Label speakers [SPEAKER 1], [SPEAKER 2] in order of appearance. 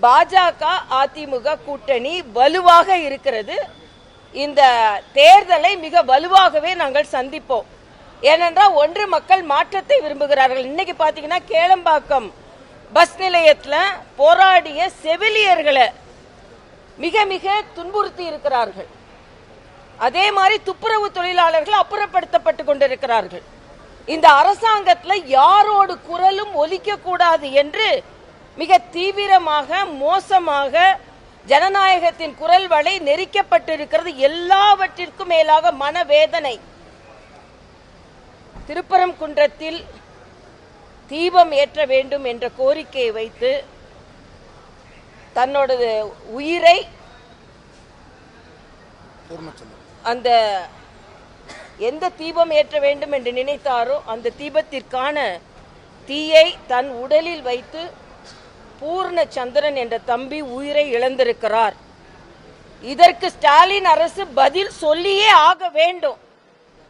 [SPEAKER 1] பாஜக அதிமுக கூட்டணி வலுவாக இருக்கிறது. இந்த தேர்தலை மிக வலுவாகவே நாங்கள் சந்திப்போம். ஏனென்றால் ஒன்று, மக்கள் மாற்றத்தை விரும்புகிறார்கள். இன்னைக்கு பாத்தீங்கன்னா கேளம்பாக்கம் பஸ் நிலையத்தில் போராடிய செவிலியர்களை மிக மிக துன்புறுத்தி இருக்கிறார்கள். அதே மாதிரி துப்புரவு தொழிலாளர்கள் அப்புறப்படுத்தப்பட்டு கொண்டிருக்கிறார்கள். இந்த அரசாங்கத்தில் யாரோடு குரலும் ஒலிக்க கூடாது என்று மிக தீவிரமாக மோசமாக ஜனநாயகத்தின் குரல் வலை நெரிக்கப்பட்டிருக்கிறது. எல்லாவற்றிற்கும் மேலாக மனவேதனை. திருப்பரங்குன்றத்தில் தீபம் ஏற்ற வேண்டும் என்ற கோரிக்கையை வைத்து தன்னோட உயிரை அந்த எந்த தீபம் ஏற்ற வேண்டும் என்று நினைத்தாரோ அந்த தீபத்திற்கான தீயை தன் உடலில் வைத்து பூர்ணச்சந்திரன் என்ற தம்பி உயிரை இழந்திருக்கிறார். இதற்கு ஸ்டாலின் அரசு பதில் சொல்லியே ஆக வேண்டும்.